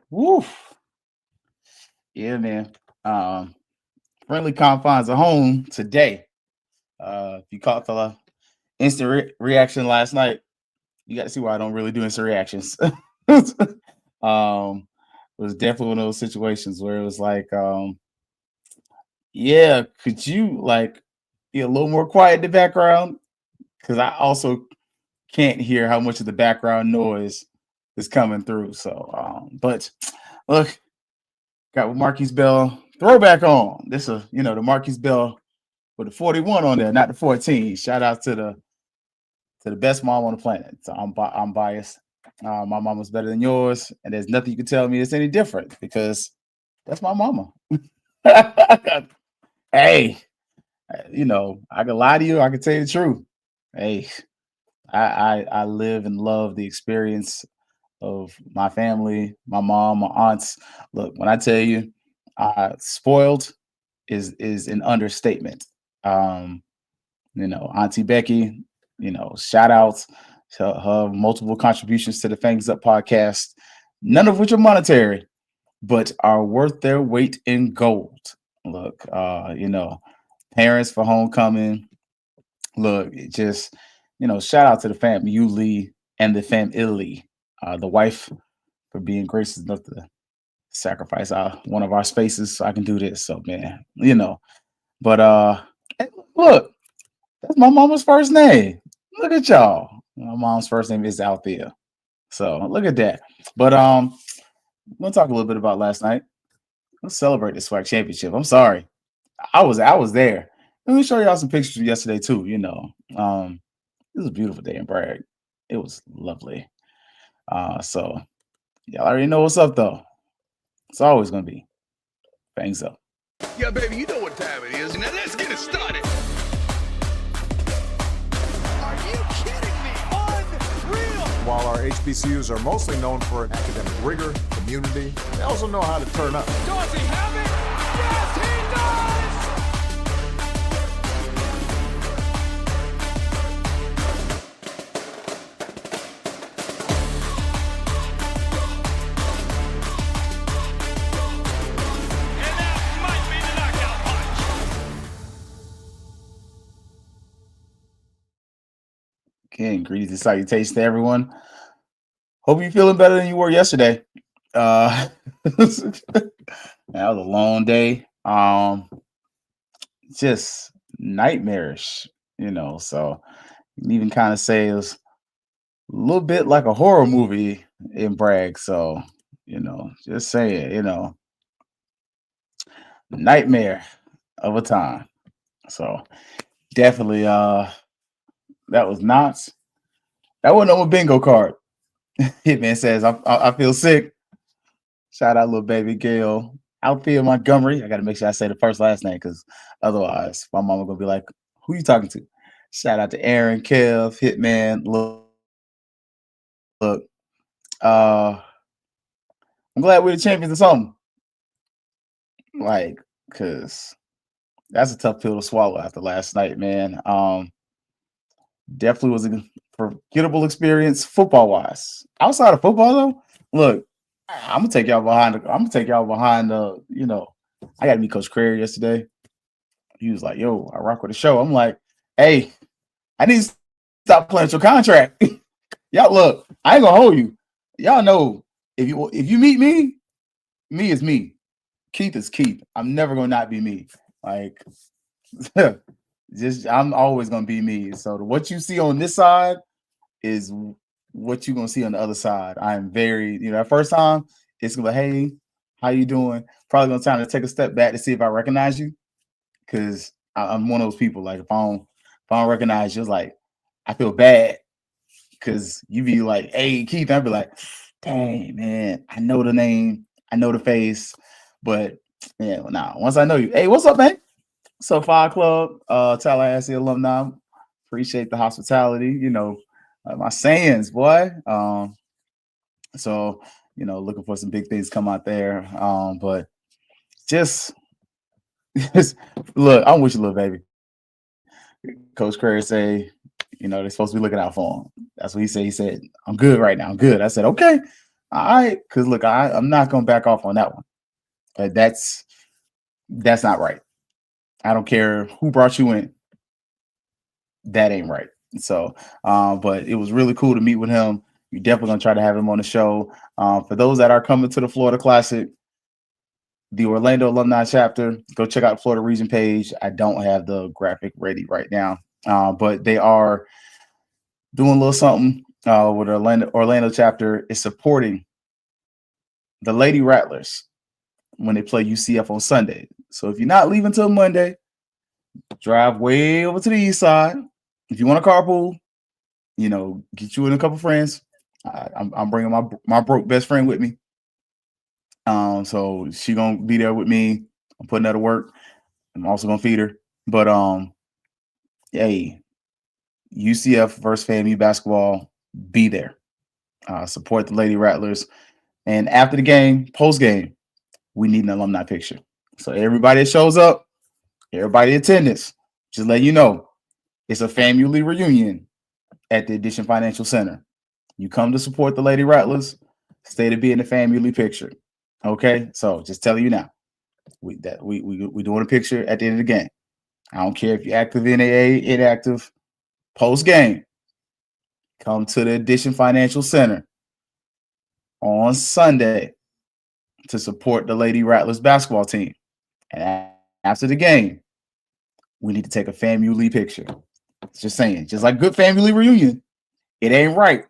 Woof. Yeah, man. Um, Friendly confines of home today. If you caught the instant reaction last night, you got to see why I don't really do instant reactions. It was definitely one of those situations where it was like, yeah, could you like be a little more quiet in the background? Because I also can't hear how much of the background noise is coming through. So, but look, got with Marquise Bell throwback on. This is the Marquise Bell with the 41 on there, not the 14. Shout out to the best mom on the planet. So I'm biased. My mama's better than yours, and there's nothing you can tell me that's any different because that's my mama. Hey, I can lie to you. I can tell you the truth. Hey, I live and love the experience of my family, my mom, my aunts. Look, when I tell you, spoiled is an understatement. Um, Auntie Becky, shout outs to her multiple contributions to the Fangs Up podcast, none of which are monetary, but are worth their weight in gold. Look, parents for homecoming. Look, it just, shout out to the fam, you Lee and the fam Illy, the wife for being gracious enough to sacrifice one of our spaces so I can do this. So man, but hey, look, that's my mama's first name. Look at y'all. My mom's first name is Althea. So look at that. But we'll talk a little bit about last night. Let's celebrate the SWAC championship. I'm sorry. I was there. Let me show y'all some pictures from yesterday too. It was a beautiful day in Bragg. It was lovely. So y'all already know what's up though. It's always gonna be Fangs Up. Yeah, baby, you know what time it is. Now let's get it started. Are you kidding me? Unreal! While our HBCUs are mostly known for academic rigor, community, they also know how to turn up. Does he have it? Yes, he does! And that might be the knockout punch. Again, greetings and salutations to everyone. Hope you're feeling better than you were yesterday. That was a long day. Just nightmarish, So you can even kind of say it was a little bit like a horror movie in Bragg. So, just saying, nightmare of a time. So definitely that wasn't on a bingo card. Hitman says, I feel sick. Shout out little baby Gail. Althea Montgomery. I gotta make sure I say the first last name because otherwise my mama gonna be like, who you talking to? Shout out to Aaron, Kev, Hitman. Look, I'm glad we're the champions of something. Like, cause that's a tough pill to swallow after last night, man. Definitely was a forgettable experience football wise. Outside of football, though, look, I'm gonna take y'all behind. I got to meet Coach Crary yesterday. He was like, "Yo, I rock with the show." I'm like, "Hey, I need to stop playing with your contract." Y'all, look, I ain't gonna hold you. Y'all know if you meet me, me is me. Keith is Keith. I'm never gonna not be me. Like, I'm always gonna be me. So what you see on this side is what you're gonna see on the other side. I am very, that first time it's gonna be, hey, how you doing? Probably gonna time to take a step back to see if I recognize you, because I'm one of those people. Like if I don't recognize you, it's like I feel bad because you be like, hey, Keith, I'd be like, dang man, I know the name, I know the face, but yeah, nah. Once I know you, hey, what's up, man? So Fire Club, Tallahassee alumni. Appreciate the hospitality. My sayings, boy. So looking for some big things come out there. But just look, I'm with you, little baby. Coach Curry say, they're supposed to be looking out for him. That's what he said. He said, I'm good right now. I'm good. I said, okay. All right, because look, I'm not gonna back off on that one. That's not right. I don't care who brought you in. That ain't right. So, but it was really cool to meet with him. You're definitely gonna try to have him on the show. For those that are coming to the Florida Classic, the Orlando alumni chapter, go check out the Florida region page. I don't have the graphic ready right now, but they are doing a little something with Orlando chapter is supporting the Lady Rattlers when they play UCF on Sunday. So if you're not leaving till Monday, drive way over to the east side. If you want to carpool, get you and a couple friends. I'm bringing my broke best friend with me. So she gonna be there with me. I'm putting her to work. I'm also gonna feed her. But hey, UCF versus FAMU basketball, be there. Support the Lady Rattlers. And after the game, post game, we need an alumni picture. So everybody that shows up, everybody attendance, just let you know, it's a family reunion at the Addition Financial Center. You come to support the Lady Rattlers, stay to be in the family picture. Okay, so just telling you now, we doing a picture at the end of the game. I don't care if you're active NAA, inactive, post game. Come to the Addition Financial Center on Sunday to support the Lady Rattlers basketball team. And after the game, we need to take a family picture. Just saying, just like good family reunion, it ain't right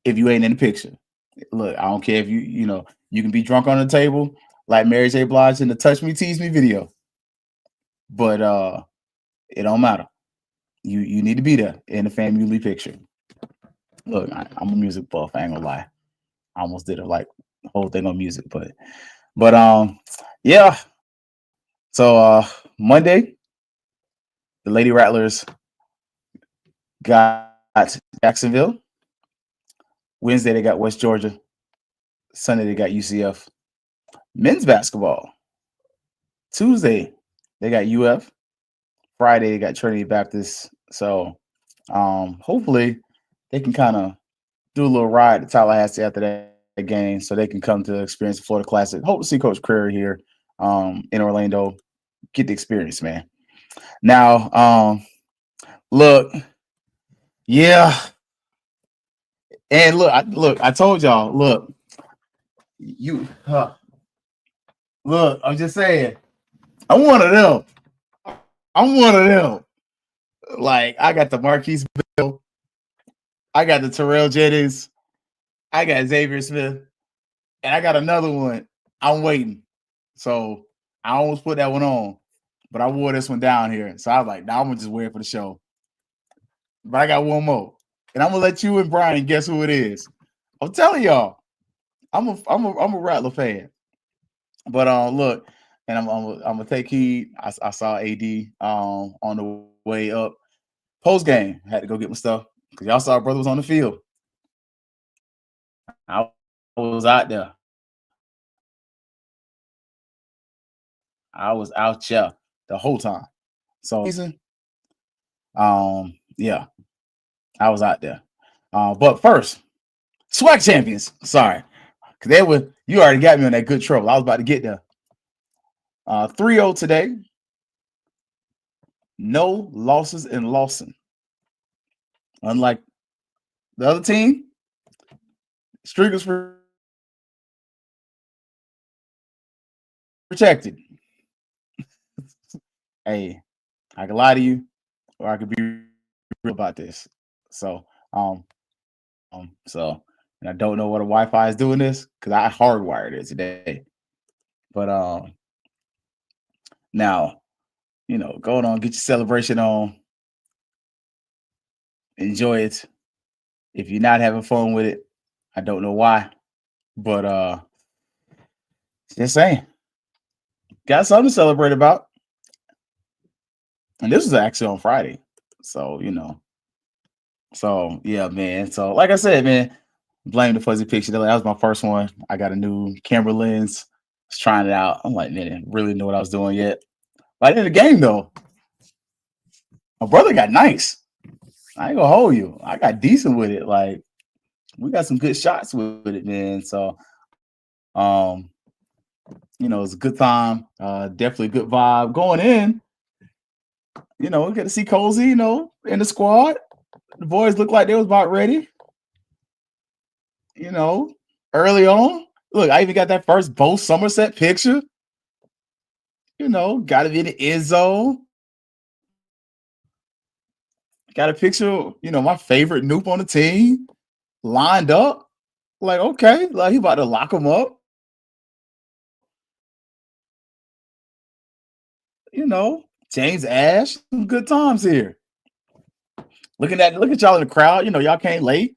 if you ain't in the picture. Look, I don't care if you can be drunk on the table like Mary J. Blige in the Touch Me, Tease Me video. But it don't matter. You need to be there in the family picture. Look, I'm a music buff. I ain't gonna lie. I almost did a whole thing on music, but yeah. So Monday, the Lady Rattlers got Jacksonville. Wednesday they got West Georgia. Sunday they got UCF. Men's basketball. Tuesday they got UF. Friday they got Trinity Baptist. So hopefully they can kind of do a little ride to Tallahassee after that game, so they can come to experience the Florida Classic. Hope to see Coach Crary here in Orlando. Get the experience, man. Now, look, yeah, and look, I told y'all, look, look, I'm just saying, I'm one of them. I'm one of them. Like, I got the Marquise Bill, I got the Terrell Jennings, I got Xavier Smith, and I got another one. I'm waiting. So I almost put that one on, but I wore this one down here. So I was like, nah, I'm gonna just wear it for the show. But I got one more. And I'm gonna let you and Brian guess who it is. I'm telling y'all, I'm a Rattler fan. But look, and I'm gonna take heed. I saw AD on the way up. Post game, had to go get my stuff because y'all saw our brother was on the field. I was out there. I was out there the whole time. So yeah, I was out there. But first, SWAC champions. Sorry. Because you already got me on that good trouble. I was about to get there. 3-0 today. No losses in Lawson. Unlike the other team, streak was protected. Hey, I can lie to you, or I could be real about this. So, and I don't know what a Wi-Fi is doing this because I hardwired it today. But now, going on, get your celebration on, enjoy it. If you're not having fun with it, I don't know why, but just saying, got something to celebrate about. And this was actually on Friday, so so yeah, man. So like I said, man, blame the fuzzy picture. That was my first one. I got a new camera lens. I was trying it out. I'm like, man, I didn't really know what I was doing yet. But in the game though, my brother got nice. I ain't gonna hold you. I got decent with it. Like we got some good shots with it, man. So um, it's a good time. Definitely a good vibe going in. We get to see Cozy, in the squad. The boys look like they was about ready. Early on. Look, I even got that first Bo Somerset picture. Got to be in the end zone. Got a picture, my favorite noob on the team lined up. Like, okay, like he about to lock him up. James Ash, some good times here. Look at y'all in the crowd. Y'all came late.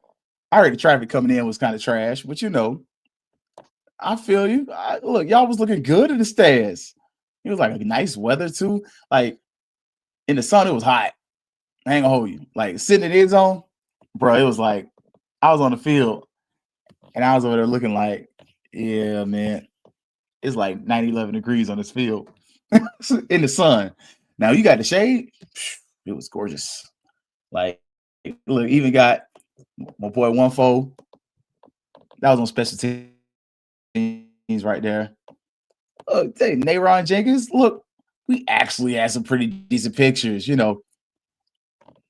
I heard the traffic coming in was kind of trash, but I feel you. Look, y'all was looking good in the stands. It was like a nice weather too. Like in the sun, it was hot. I ain't gonna hold you. Like sitting in the end zone, bro. It was like I was on the field and I was over there looking like, yeah, man. It's like 90, 11 degrees on this field in the sun. Now you got the shade. It was gorgeous. Like, look, even got my boy 1-4. That was on special teams right there. Look, hey, Nayron Jenkins. Look, we actually had some pretty decent pictures.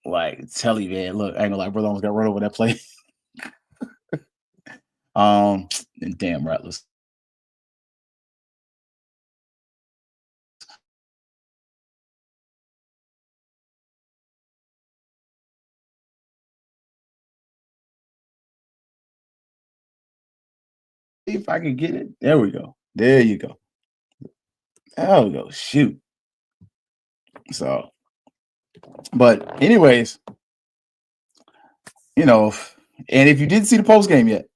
Like tell you, man. Look, I ain't gonna lie, brother almost got run over that play. And damn Rattlers. If I can get it. There we go. There you go. There we go. Shoot. So, but anyways, and if you didn't see the post game yet,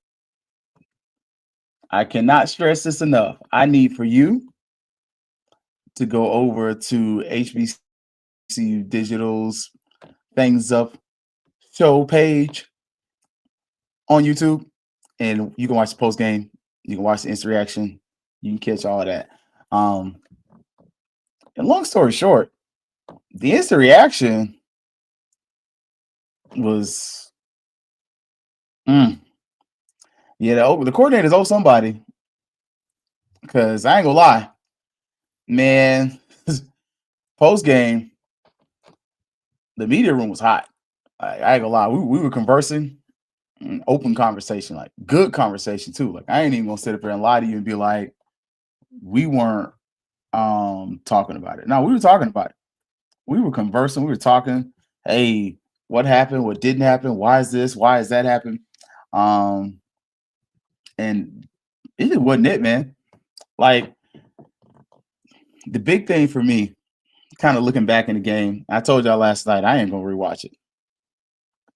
I cannot stress this enough. I need for you to go over to HBCU Digital's Fangs Up show page on YouTube, and you can watch the post game. You can watch the instant reaction. You can catch all that. And long story short, the instant reaction was, yeah, the coordinators owe somebody, because I ain't gonna lie, man. Post game, the media room was hot. I ain't gonna lie, we were conversing, open conversation, like good conversation too. Like I ain't even gonna sit up there and lie to you and be like, we weren't talking about it. No, we were talking about it. We were conversing. We were talking. Hey, what happened? What didn't happen? Why is this? Why is that happen? And it just wasn't it, man. Like the big thing for me, kind of looking back in the game, I told y'all last night I ain't gonna rewatch it.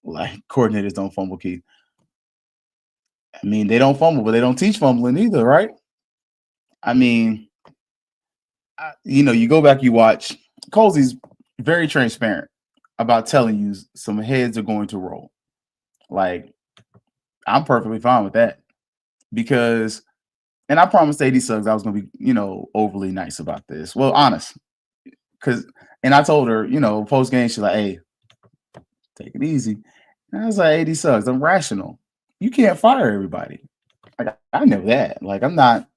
Like coordinators don't fumble, Keith. I mean, they don't fumble, but they don't teach fumbling either, right? I mean, you go back, you watch. Colsey's very transparent about telling you some heads are going to roll. Like, I'm perfectly fine with that because, and I promised AD Suggs I was going to be, overly nice about this. Well, honest, and I told her, post game, she's like, "Hey, take it easy." And I was like, "AD Suggs, I'm rational. You can't fire everybody. Like, I know that. Like, I'm not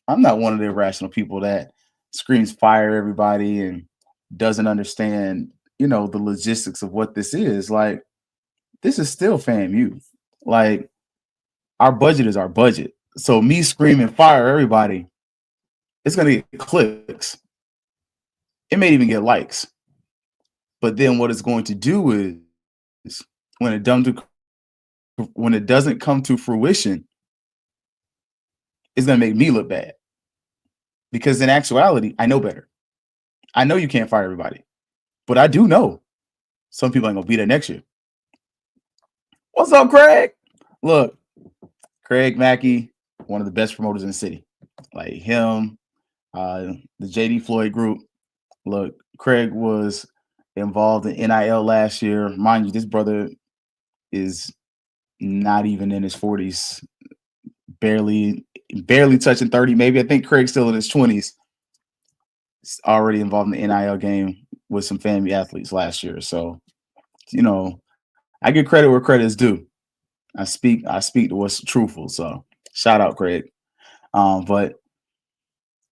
one of the irrational people that screams fire everybody and doesn't understand, the logistics of what this is. Like, this is still FAMU. Like, our budget is our budget. So me screaming fire everybody, it's gonna get clicks. It may even get likes. But then what it's going to do is when it doesn't come to fruition, it's gonna make me look bad. Because in actuality, I know better. I know you can't fire everybody. But I do know some people ain't gonna be there next year. What's up, Craig? Look, Craig Mackey, one of the best promoters in the city. Like him, the JD Floyd group. Look, Craig was involved in NIL last year. Mind you, this brother is not even in his 40s, barely touching 30. Maybe I think Craig's still in his 20s. He's already involved in the NIL game with some FAMU athletes last year. So, I give credit where credit is due. I speak to what's truthful. So shout out, Craig. But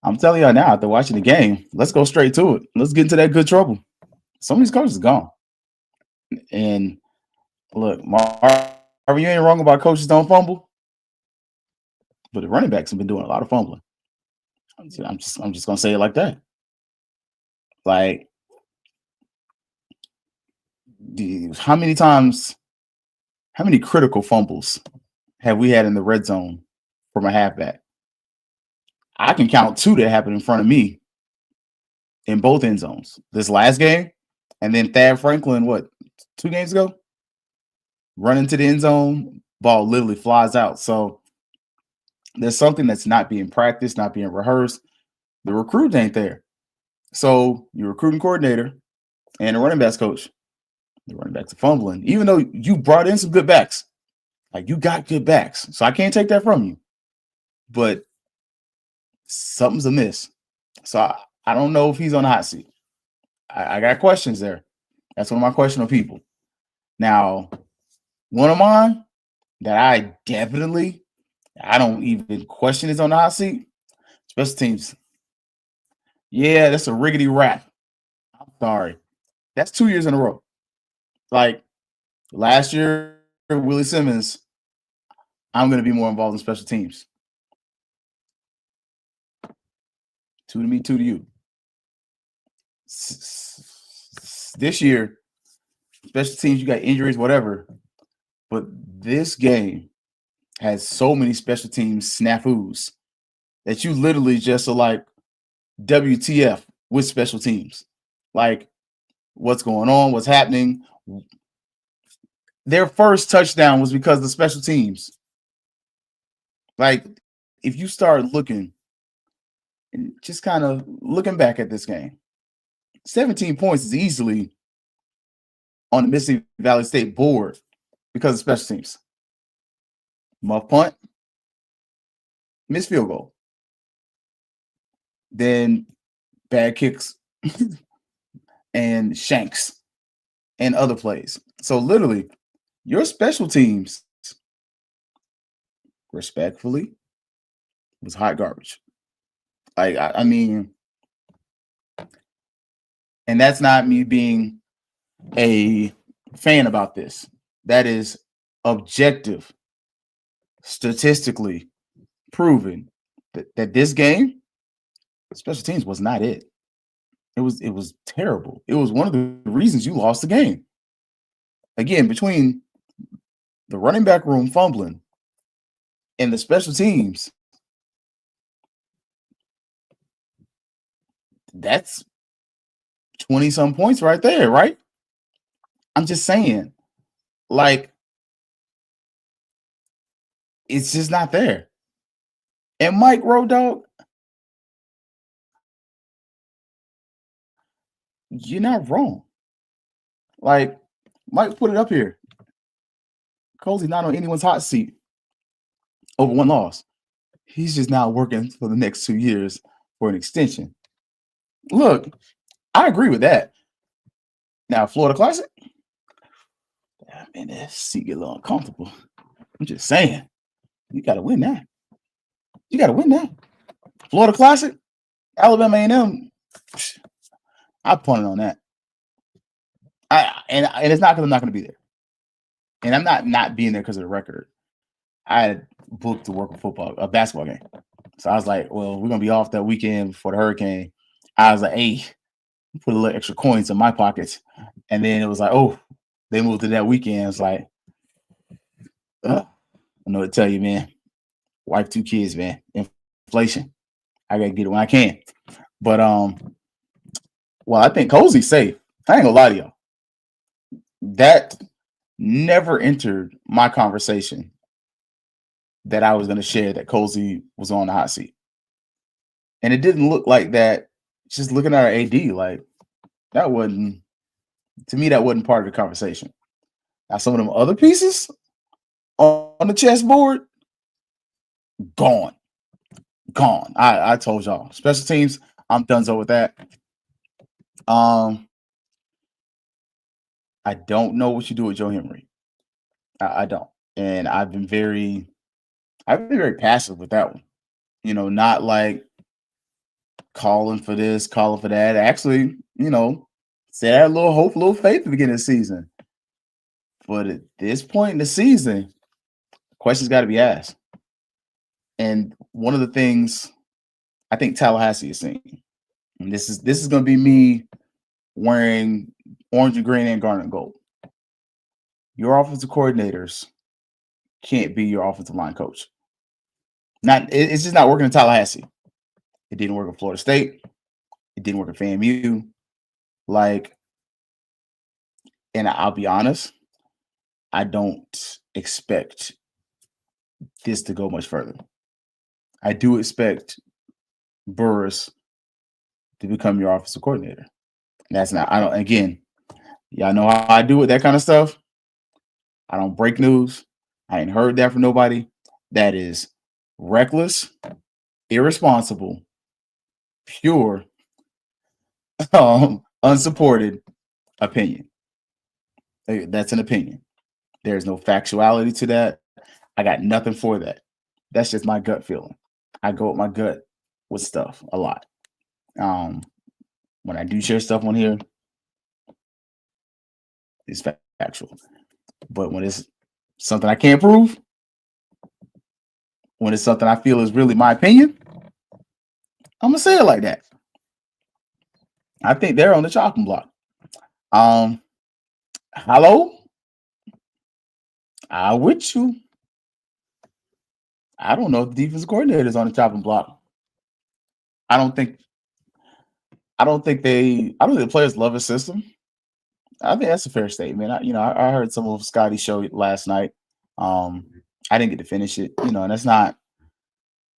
I'm telling y'all now, after watching the game, let's go straight to it. Let's get into that good trouble. Some of these coaches are gone. And look, Marvin, you ain't wrong about coaches don't fumble, but the running backs have been doing a lot of fumbling. I'm just gonna say it like that. Like, how many times, how many critical fumbles have we had in the red zone from a halfback? I can count 2 that happened in front of me in both end zones. This last game, and then Thad Franklin, 2 games ago? Run into the end zone, ball literally flies out. So there's something that's not being practiced, not being rehearsed. The recruit ain't there. So your recruiting coordinator and the running backs coach, the running backs are fumbling, even though you brought in some good backs. Like, you got good backs. So I can't take that from you. But something's amiss. So I don't know if he's on the hot seat. I got questions there. That's one of my questionable people. Now, one of mine that I don't even question is on the hot seat. Special teams. Yeah, that's a riggedy rap. I'm sorry. That's 2 years in a row. Like, last year, Willie Simmons, I'm going to be more involved in special teams. 2 to me, 2 to you. This year, special teams, you got injuries, whatever. But this game has so many special teams snafus that you literally just are like, WTF with special teams. Like, what's going on? What's happening? Their first touchdown was because of the special teams. Like, if you start looking and just kind of looking back at this game, 17 points is easily on the Mississippi Valley State board because of special teams. Muff punt, missed field goal. Then bad kicks and shanks and other plays. So literally, your special teams, respectfully, was hot garbage. I mean, and that's not me being a fan about this. That is objective, statistically proven that this game, special teams was not it. It was terrible. It was one of the reasons you lost the game. Again, between the running back room fumbling and the special teams, that's 20-some points right there, right? I'm just saying, like, it's just not there. And Mike Road Dogg, you're not wrong. Like, Mike put it up here. Cozy's not on anyone's hot seat over one loss. He's just now working for the next 2 years for an extension. Look, I agree with that. Now, Florida Classic, man, that seat get a little uncomfortable. I'm just saying, you got to win that. You got to win that. Florida Classic, Alabama A&M, I punted on that. And it's not because I'm not going to be there. And I'm not being there because of the record. I had booked to work a basketball game. So I was like, well, we're going to be off that weekend before the hurricane. I was like, hey, put a little extra coins in my pockets. And then it was like, oh, they moved to that weekend. It's like, I know what to tell you, man. Wife, 2 kids, man. Inflation. I got to get it when I can. But, well, I think Cozy's safe. I ain't going to lie to y'all. That never entered my conversation that I was going to share that Cozy was on the hot seat. And it didn't look like that. Just looking at our AD, like, that wasn't, to me, that wasn't part of the conversation. Now, some of them other pieces on the chessboard, gone. I told y'all. Special teams, I'm donezo with that. I don't know what you do with Joe Henry. I don't. and I've been very passive with that one. Not like calling for this, calling for that. Actually, said I had a little hope, a little faith at the beginning of the season. But at this point in the season, questions got to be asked. And one of the things I think Tallahassee is seeing, and this is going to be me wearing orange and green and garnet gold. Your offensive coordinators can't be your offensive line coach. It's just not working in Tallahassee. It didn't work in Florida State. It didn't work at FAMU. And I'll be honest, I don't expect this to go much further. I do expect Burris to become your offensive coordinator. And that's not, I don't, again, y'all know how I do with that kind of stuff. I don't break news. I ain't heard that from nobody. That is reckless, irresponsible, pure, unsupported opinion. That's an opinion. There's no factuality to that. I got nothing for that. That's just my gut feeling. I go with my gut with stuff a lot. When I do share stuff on here, it's factual. But when it's something I can't prove, when it's something I feel is really my opinion, I'm gonna say it like that. I think they're on the chopping block. Hello? I with you. I don't know if the defensive coordinator is on the chopping block. I don't think the players love his system. I think that's a fair statement. I heard some of Scotty's show last night. I didn't get to finish it, and that's not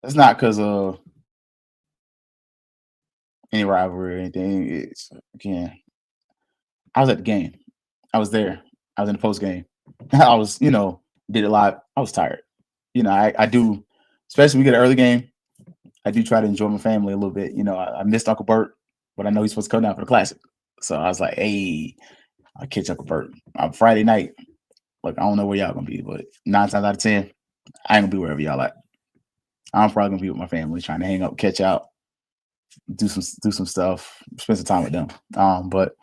because of any rivalry or anything. It's, again, I was at the game. I was there. I was in the post game. I was, did it live. I was tired. I do, especially when we get an early game, I do try to enjoy my family a little bit. I missed Uncle Bert, but I know he's supposed to come down for the classic. So I was like, hey, I'll catch Uncle Bert on Friday night. Look, I don't know where y'all gonna be, but 9 times out of 10, I ain't gonna be wherever y'all at. I'm probably gonna be with my family, trying to hang up, catch out, do some stuff, spend some time with them. But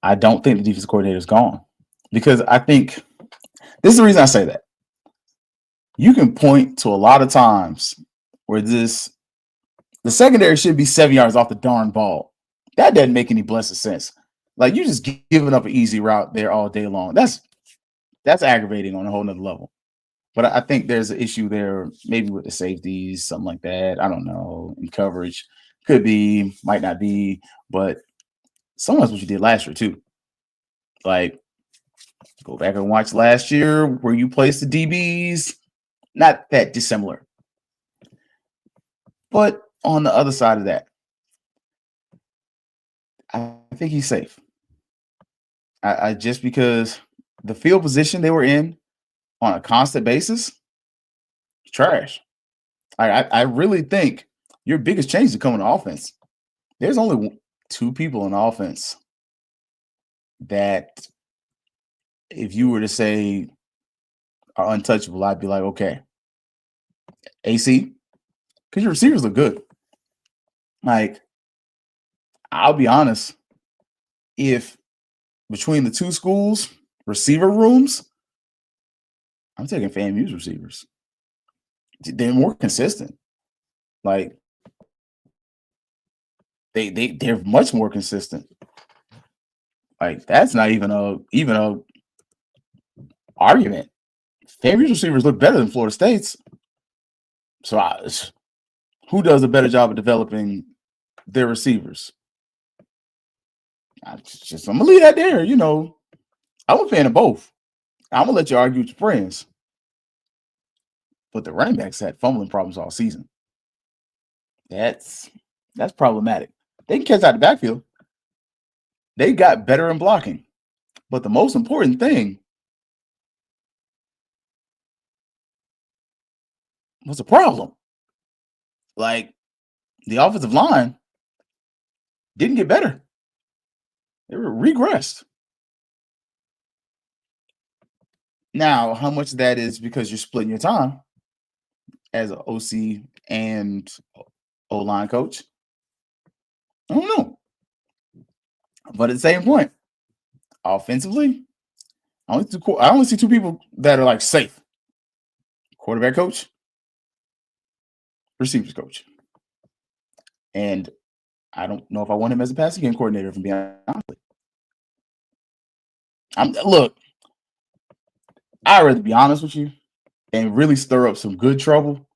I don't think the defensive coordinator is gone, because I think this is the reason I say that. You can point to a lot of times where the secondary should be 7 yards off the darn ball. That doesn't make any blessed sense. Like, you just giving up an easy route there all day long. That's aggravating on a whole nother level. But I think there's an issue there, maybe with the safeties, something like that. I don't know. In coverage, could be, might not be, but sometimes what you did last year too. Like, go back and watch last year where you placed the DBs. Not that dissimilar. But on the other side of that, I think he's safe. I just because the field position they were in on a constant basis, trash. I really think your biggest change is coming to offense. There's only 2 people in offense that, if you were to say are untouchable, I'd be like, okay, AC, because your receivers look good. Like, I'll be honest, if between the 2 schools receiver rooms, I'm taking FAMU's receivers. They're more consistent. Like, they're much more consistent. Like, that's not even a argument. FAMU's receivers look better than Florida State's. So who does a better job of developing their receivers? I'm gonna leave that there. I'm a fan of both. I'm gonna let you argue with your friends. But the running backs had fumbling problems all season. That's problematic. They can catch out the backfield. They got better in blocking. But the most important thing was a problem. Like, the offensive line didn't get better. They were regressed. Now, how much of that is because you're splitting your time as an OC and O-line coach? I don't know. But at the same point, offensively, I only see two people that are like safe: quarterback coach, receivers coach. And I don't know if I want him as a passing game coordinator, if I'm being honest. Look, I'd rather be honest with you and really stir up some good trouble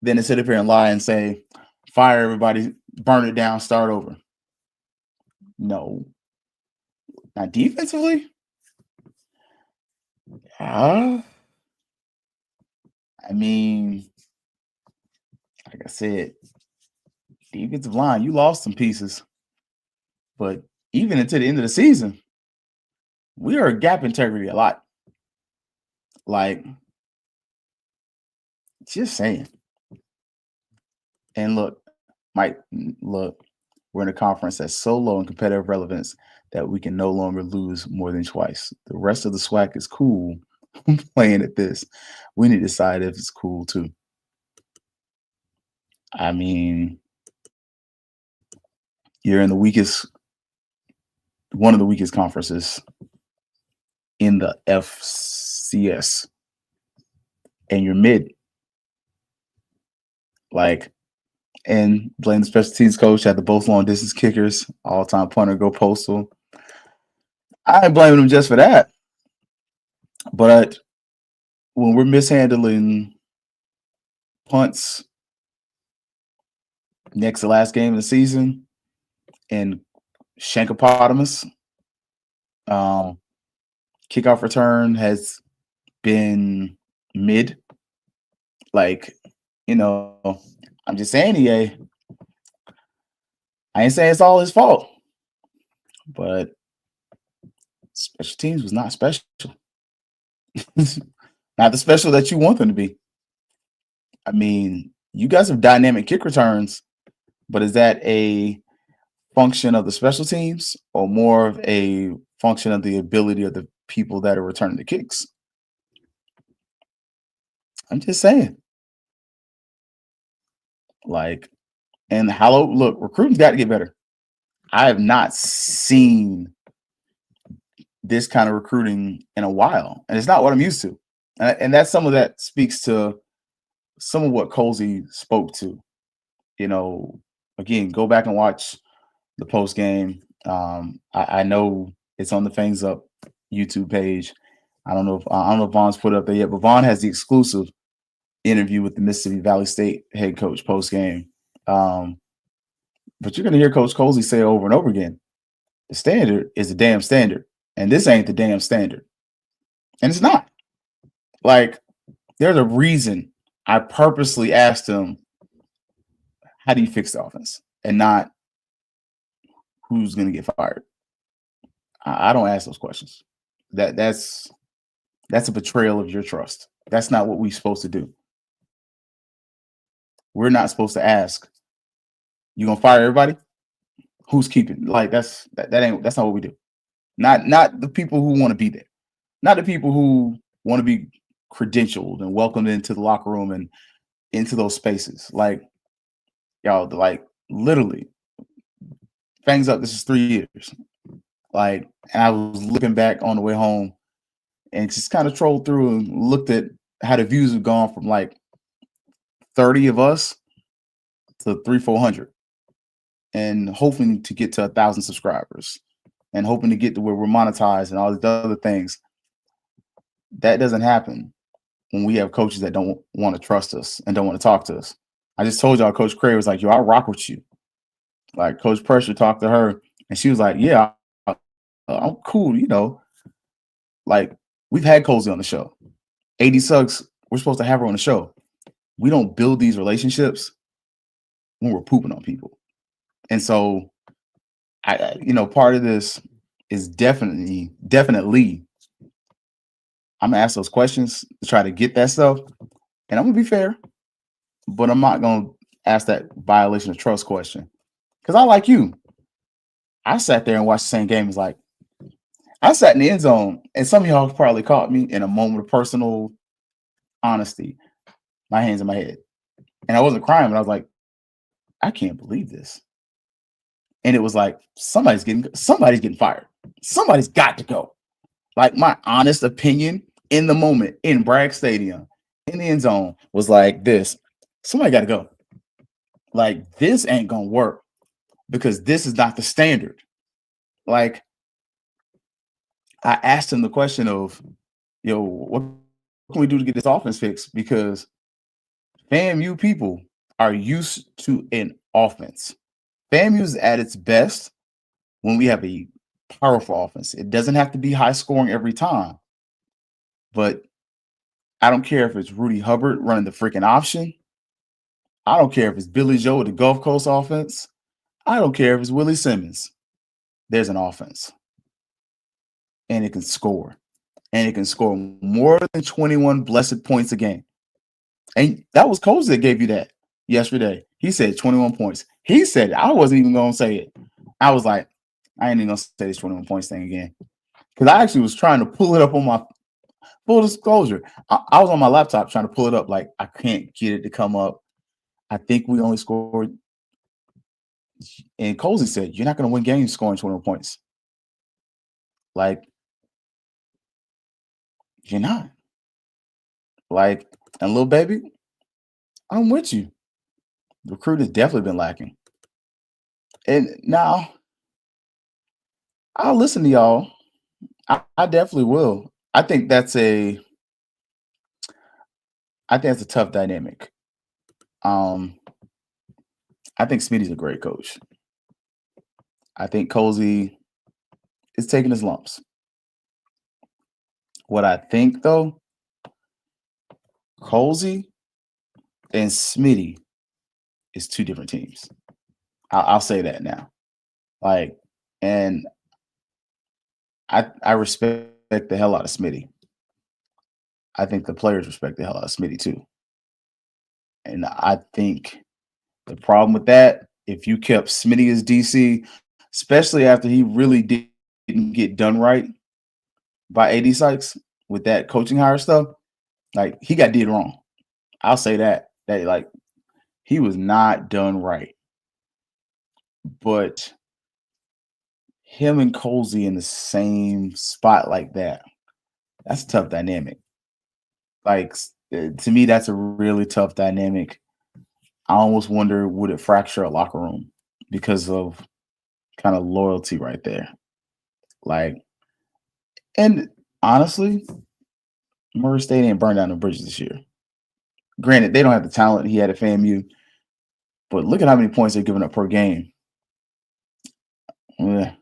than to sit up here and lie and say, fire everybody, burn it down, start over. No. Now, defensively, I mean, like I said, defensive line, you lost some pieces. But even until the end of the season, we are gap integrity a lot. Like, just saying. And look, Mike, look, we're in a conference that's so low in competitive relevance that we can no longer lose more than twice. The rest of the SWAC is cool playing at this. We need to decide if it's cool too. I mean, you're in one of the weakest conferences in the FCS, and you're mid. Like, and blame the special teams coach, had the both long distance kickers, all-time punter, go postal. I ain't blaming him just for that. But when we're mishandling punts next to last game of the season and Shankopotamus, kickoff return has been mid. Like, I'm just saying, EA. I ain't saying it's all his fault, but special teams was not special. Not the special that you want them to be. I mean, you guys have dynamic kick returns, but is that a function of the special teams or more of a function of the ability of the people that are returning the kicks? I'm just saying. Like, and look, recruiting's got to get better. I have not seen this kind of recruiting in a while, and it's not what I'm used to. And that's some of that speaks to some of what Colsey spoke to. Again, go back and watch the post game. I know it's on the Fangs Up YouTube page. I don't know if Vaughn's put it up there yet, but Vaughn has the exclusive interview with the Mississippi Valley State head coach post game. But you're going to hear Coach Colsey say over and over again, the standard is the damn standard, and this ain't the damn standard. And it's not. Like, there's a reason I purposely asked him, how do you fix the offense? And not who's going to get fired. I don't ask those questions. That's a betrayal of your trust. That's not what we're supposed to do. We're not supposed to ask, you gonna fire everybody? Who's keeping? Like, that's not what we do. Not the people who want to be there. Not the people who want to be credentialed and welcomed into the locker room and into those spaces. Like, y'all, like, literally, Fangs Up, this is 3 years. Like, and I was looking back on the way home and just kind of trolled through and looked at how the views have gone from like 30 of us to 300-400, and hoping to get to 1,000 subscribers and hoping to get to where we're monetized and all these other things. That doesn't happen when we have coaches that don't want to trust us and don't want to talk to us. I just told y'all, Coach Cray was like, yo, I rock with you. Like, Coach Pressure talked to her and she was like, yeah, I'm cool. Like, we've had Colsey on the show. AD Suggs, we're supposed to have her on the show. We don't build these relationships when we're pooping on people. And so, part of this is definitely, I'm going to ask those questions to try to get that stuff. And I'm going to be fair, but I'm not going to ask that violation of trust question. Because I like you. I sat there and watched the same game. It's like, I sat in the end zone, and some of y'all probably caught me in a moment of personal honesty. My hands in my head, and I wasn't crying, but I was like, I can't believe this. And it was like somebody's getting fired. Somebody's got to go. Like my honest opinion in the moment in Bragg Stadium in the end zone was like this. Somebody got to go. Like this ain't gonna work because this is not the standard. Like I asked him the question of, what can we do to get this offense fixed? Because FAMU people are used to an offense. FAMU is at its best when we have a powerful offense. It doesn't have to be high scoring every time, but I don't care if it's Rudy Hubbard running the freaking option. I don't care if it's Billy Joe with the Gulf Coast offense. I don't care if it's Willie Simmons. There's an offense, and it can score, and it can score more than 21 blessed points a game. And that was Coach that gave you that yesterday. He said 21 points. He said it. I wasn't even going to say it. I was like, I ain't even going to say this 21 points thing again. Because I actually was trying to pull it up on my full disclosure. I was on my laptop trying to pull it up. Like, I can't get it to come up. I think we only scored. And Cozy said, you're not going to win games scoring 21 points. Like, you're not. Like, and little baby, I'm with you. The recruit has definitely been lacking. And now, I'll listen to y'all. I definitely will. I think that's a tough dynamic. I think Smitty's a great coach. I think Cozy is taking his lumps. What I think, though, Cozy and Smitty is two different teams. I'll say that now. Like, and I respect the hell out of Smitty. I think the players respect the hell out of Smitty too. And I think the problem with that, if you kept Smitty as DC, especially after he really didn't get done right by AD Sykes with that coaching hire stuff, like he got did wrong. I'll say that like he was not done right. But him and Cozy in the same spot like that, that's a tough dynamic. Like to me, that's a really tough dynamic. I almost wonder, would it fracture a locker room because of kind of loyalty right there? Like, and honestly, Murray State ain't burned down the bridges this year. Granted, they don't have the talent he had at FAMU, but look at how many points they're giving up per game. Yeah.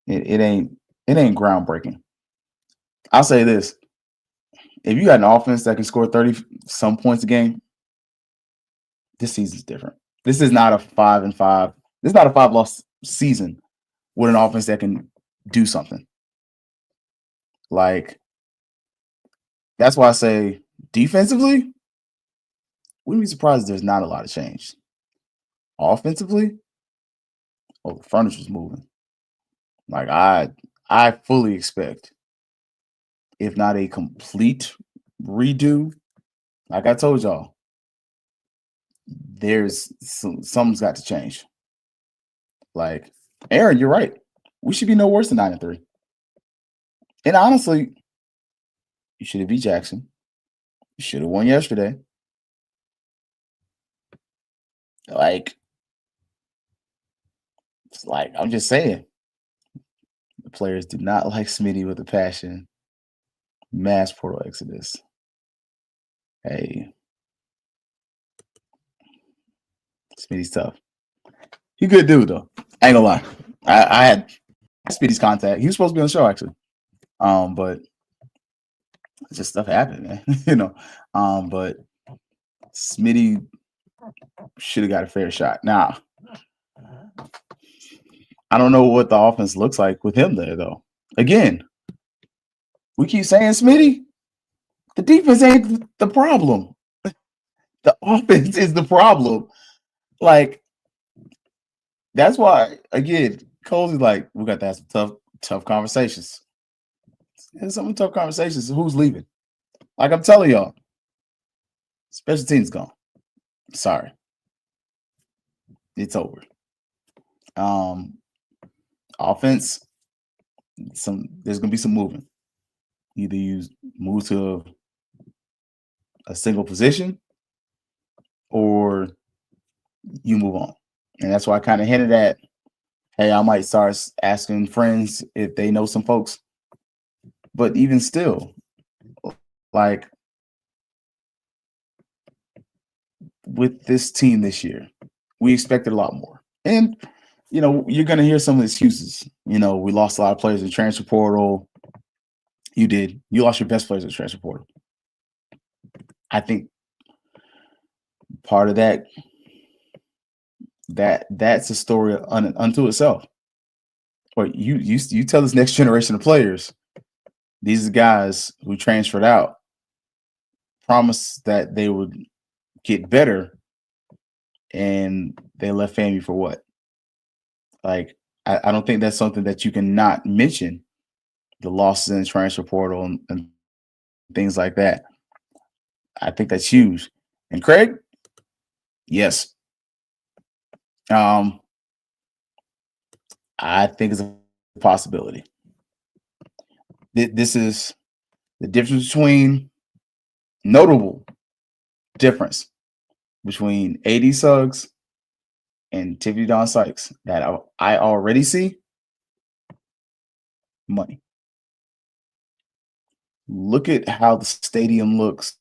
It ain't groundbreaking. I'll say this. If you got an offense that can score 30-some points a game, this season's different. This is not a 5-5. This is not a 5-loss season with an offense that can do something. Like, that's why I say defensively, wouldn't be surprised if there's not a lot of change. Offensively, the furniture's moving. Like, I fully expect, if not a complete redo, like I told y'all, there's something's got to change. Like, Aaron, you're right. We should be no worse than 9-3. And honestly, you should have beat Jackson. You should have won yesterday. Like, it's like, I'm just saying. The players do not like Smitty with a passion. Mass portal exodus. Hey. Smitty's tough. He good dude, though. I ain't gonna lie. I had Smitty's contact. He was supposed to be on the show, actually. But just stuff happened, man. But Smitty should have got a fair shot. Now, I don't know what the offense looks like with him there, though. Again, we keep saying Smitty. The defense ain't the problem. The offense is the problem. Like, that's why, again, Cozy's like, we got to have some tough Tough conversations. There's some tough conversations. Who's leaving? Like I'm telling y'all, special teams gone. Sorry, it's over. Offense, there's gonna be some moving. Either you move to a single position or you move on. And that's why I kind of hinted at, hey, I might start asking friends if they know some folks. But even still, like with this team this year, we expected a lot more. And, you're going to hear some of the excuses. We lost a lot of players in transfer portal. You did. You lost your best players in transfer portal. I think part of that's a story unto itself. Or you tell this next generation of players, these guys who transferred out promised that they would get better, and they left FAMU for what? Like, I don't think that's something that you can not mention. The losses in the transfer portal and things like that. I think that's huge. And Craig, yes. I think it's a possibility. This is the difference notable difference between AD Suggs and Tiffany Dawn Sykes that I already see. Money. Look at how the stadium looks.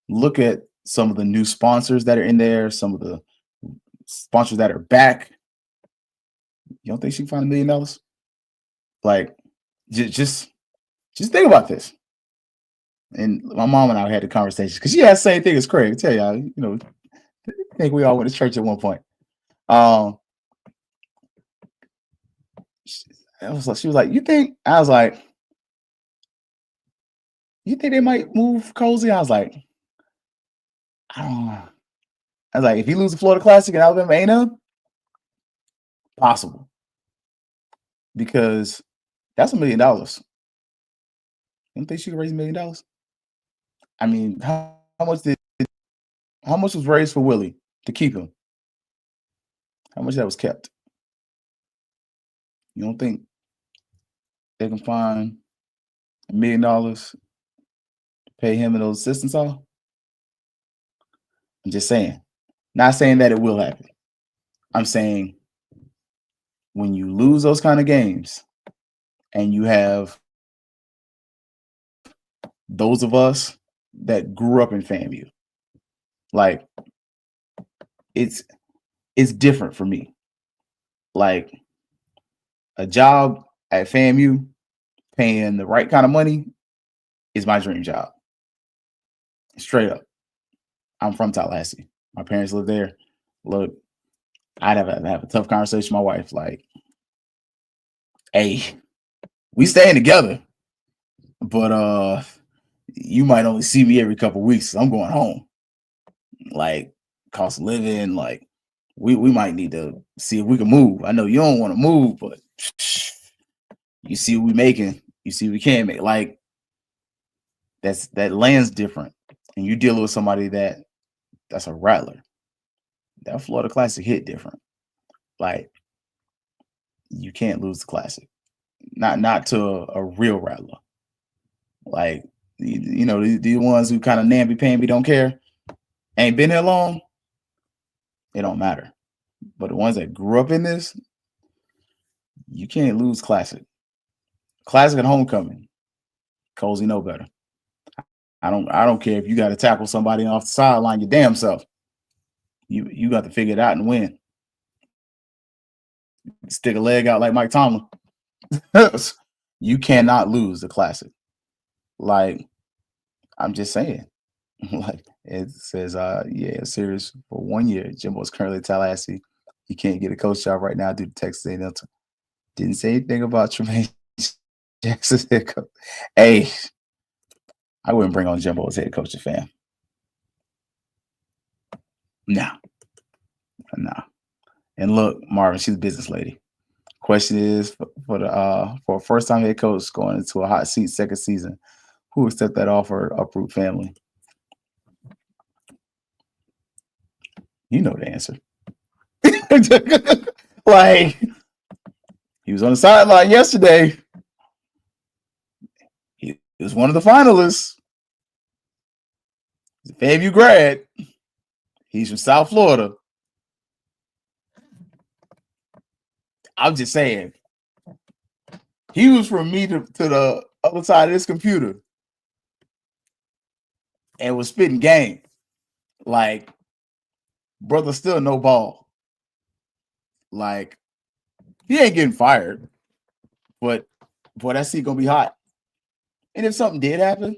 Look at some of the new sponsors that are in there, some of the sponsors that are back. You don't think she can find $1 million? Like, just think about this. And my mom and I had a conversation because she had the same thing as Craig. I tell y'all, I think we all went to church at one point. She was like, "You think?" I was like, "You think they might move Cozy?" I was like, "I don't know." I was like, "If he loses the Florida Classic and Alabama A&M, possible, because that's $1 million. You don't think she could raise $1 million? I mean, how much was raised for Willie to keep him? How much that was kept? You don't think they can find $1 million to pay him and those assistants all? I'm just saying. Not saying that it will happen. I'm saying when you lose those kind of games and you have those of us that grew up in FAMU, like it's different for me. Like a job at FAMU paying the right kind of money is my dream job. Straight up. I'm from Tallahassee. My parents live there. Look, I'd have a tough conversation with my wife. Like, hey, we staying together, but you might only see me every couple of weeks. So I'm going home. Like, cost of living, like we might need to see if we can move. I know you don't want to move, but you see what we making. You see what we can make. Like, that land's different. And you dealing with somebody that's a Rattler. That Florida Classic hit different. Like, you can't lose the Classic. Not to a real Rattler. Like, the ones who kind of namby-pamby don't care, ain't been here long, it don't matter. But the ones that grew up in this, you can't lose Classic. Classic and homecoming. Cozy know better. I don't care if you got to tackle somebody off the sideline your damn self. You got to figure it out and win. Stick a leg out like Mike Tomlin. You cannot lose the Classic. Like, I'm just saying. Like, it says, series for 1 year. Jimbo's currently in Tallahassee. He can't get a coach job right now due to Texas A&M. Didn't say anything about Tremaine Jackson's head coach. Hey, I wouldn't bring on Jimbo as head coach of FAM. No. And look, Marvin, she's a business lady. Question is for a first time head coach going into a hot seat second season, who accept that offer? Uproot family. You know the answer. Like, he was on the sideline yesterday. He was one of the finalists. He's a FAMU grad. He's from South Florida. I'm just saying. He was from me to the other side of this computer and was spitting game. Like, brother, still no ball. Like, he ain't getting fired. But, boy, that seat going to be hot. And if something did happen,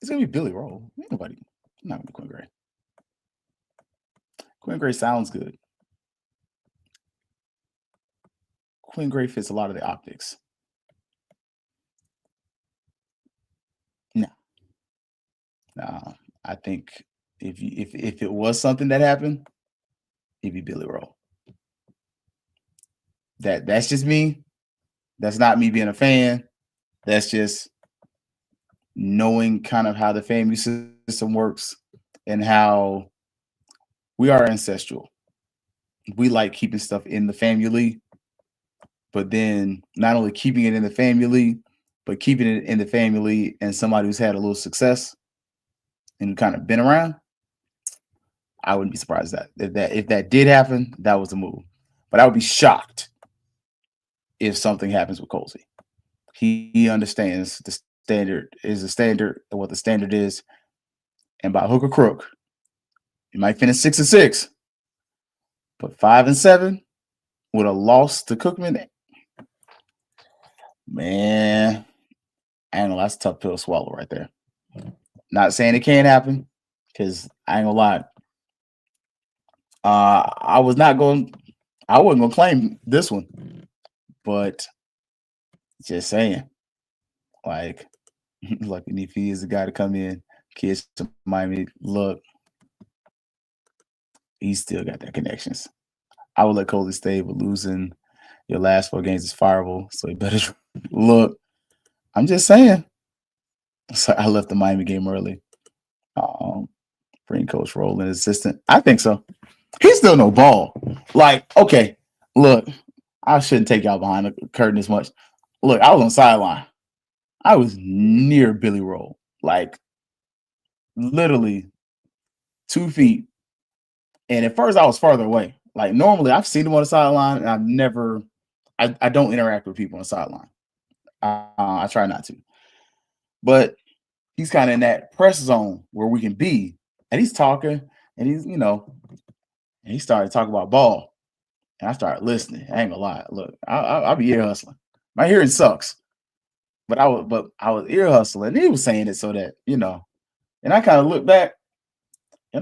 it's going to be Billy Roll. Ain't nobody. Not going to be Quinn Gray. Quinn Gray sounds good. Quinn Gray fits a lot of the optics. No. I think if it was something that happened, it'd be Billy Roll. That's just me. That's not me being a fan. That's just knowing kind of how the family system works and how we are ancestral. We like keeping stuff in the family, but then not only keeping it in the family, but keeping it in the family and somebody who's had a little success and kind of been around. I wouldn't be surprised if that did happen, that was the move. But I would be shocked if something happens with Colsey. He understands the standard is the standard and what the standard is. And by hook or crook, he might finish 6-6, but 5-7 with a loss to Cookman. Man, I ain't gonna lie, that's a tough pill to swallow right there. Not saying it can't happen, because I ain't gonna lie. I wasn't gonna claim this one, but just saying, like if he is the guy to come in, kids to Miami, look, he's still got that connections. I would let Coley stay, but losing your last 4 games is fireable, so he better look. I'm just saying. So I left the Miami game early. Bring Coach Roll and assistant. I think so. He's still no ball. Like, okay, look, I shouldn't take y'all behind the curtain as much. Look, I was on the sideline. I was near Billy Roll, like literally 2 feet. And at first I was farther away. Like normally I've seen him on the sideline and I don't interact with people on the sideline. I try not to. But he's kind of in that press zone where we can be. And he's talking and and he started talking about ball. And I started listening. I ain't gonna lie. Look, I'll be ear hustling. My hearing sucks. But I was ear hustling. And he was saying it so that, and I kind of look back, this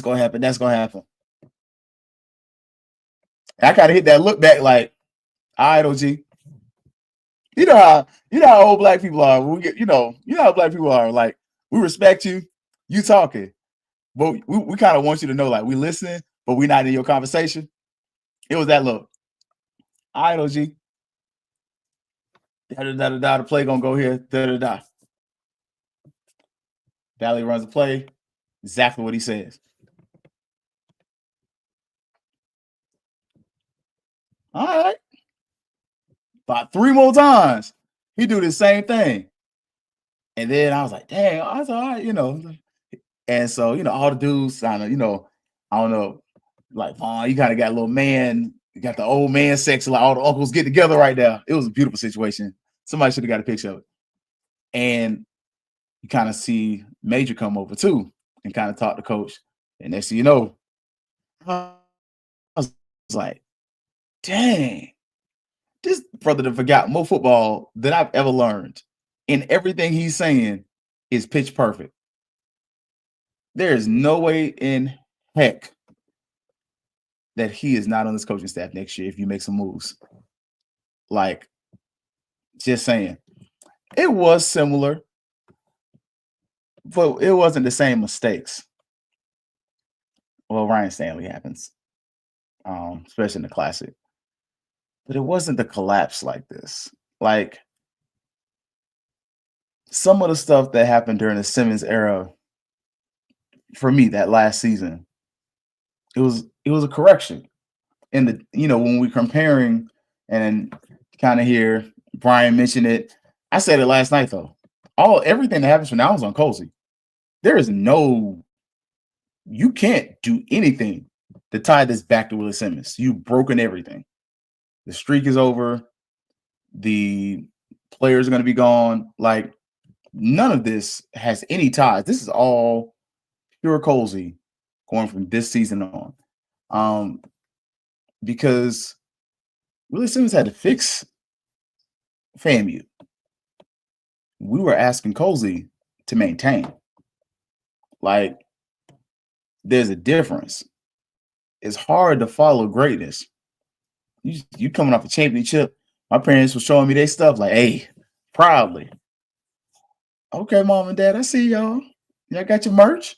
gonna happen, that's gonna happen. And I kind of hit that look back like, all right, OG. You know how old black people are. When we get, how black people are. Like, we respect you, you talking. But we kind of want you to know, like, we listening, but we not in your conversation. It was that look. All right, OG. The play gonna go here. Valley runs the play. Exactly what he says. All right. About 3 more times, he do the same thing. And then I was like, dang, I was all right, And so, all the dudes kind of, I don't know, like, Vaughn, you kind of got a little man, you got the old man section, like all the uncles get together right now. It was a beautiful situation. Somebody should have got a picture of it. And you kind of see Major come over too and kind of talk to Coach. And next thing you know, I was like, dang, this brother that forgot more football than I've ever learned. And everything he's saying is pitch perfect. There is no way in heck that he is not on this coaching staff next year if you make some moves. Like, just saying. It was similar, but it wasn't the same mistakes. well, Ryan Stanley happens, especially in the classic. But it wasn't the collapse like this. Like some of the stuff that happened during the Simmons era, for me, that last season, it was a correction. And when we're comparing and kind of hear Brian mention it, I said it last night though. Everything that happens from now is on Cozy. There is you can't do anything to tie this back to Willie Simmons. You've broken everything. The streak is over. The players are going to be gone. Like none of this has any ties. This is all pure Cozy going from this season on. Because Willie Simmons had to fix FAMU. We were asking Cozy to maintain. Like, there's a difference. It's hard to follow greatness. You coming off a championship. My parents were showing me their stuff like, hey, proudly. Okay, mom and dad, I see y'all. Y'all got your merch?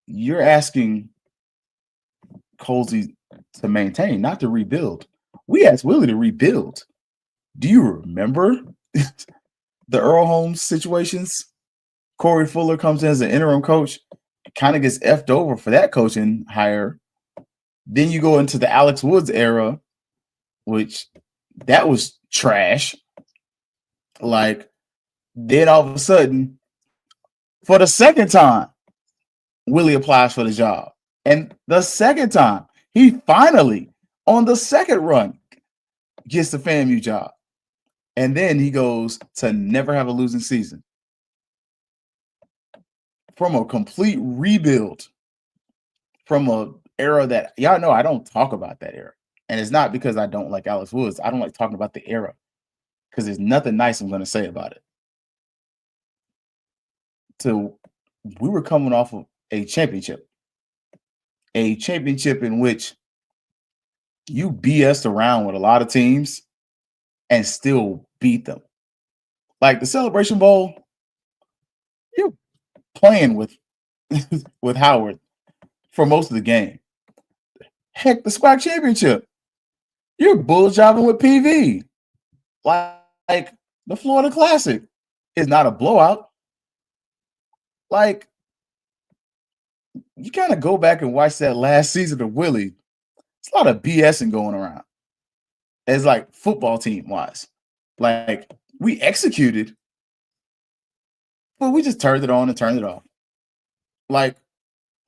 You're asking Cozy to maintain, not to rebuild. We asked Willie to rebuild. Do you remember the Earl Holmes situations? Corey Fuller comes in as an interim coach, kind of gets effed over for that coaching hire. Then you go into the Alex Woods era, which that was trash. Like, then all of a sudden, for the second time, Willie applies for the job. And the second time, he finally, on the second run, gets the FAMU job. And then he goes to never have a losing season. From a complete rebuild, from a era that y'all know I don't talk about that era. And it's not because I don't like Alex Woods. I don't like talking about the era because there's nothing nice I'm going to say about it. So we were coming off of a championship in which you BS'd around with a lot of teams and still beat them. Like the Celebration Bowl, you're playing with with Howard for most of the game. Heck, the SWAC championship, you're bull jobbing with PV. Like the Florida Classic is not a blowout. Like, you kind of go back and watch that last season of Willie. It's a lot of BSing going around. As like football team wise, like we executed, but we just turned it on and turned it off. Like,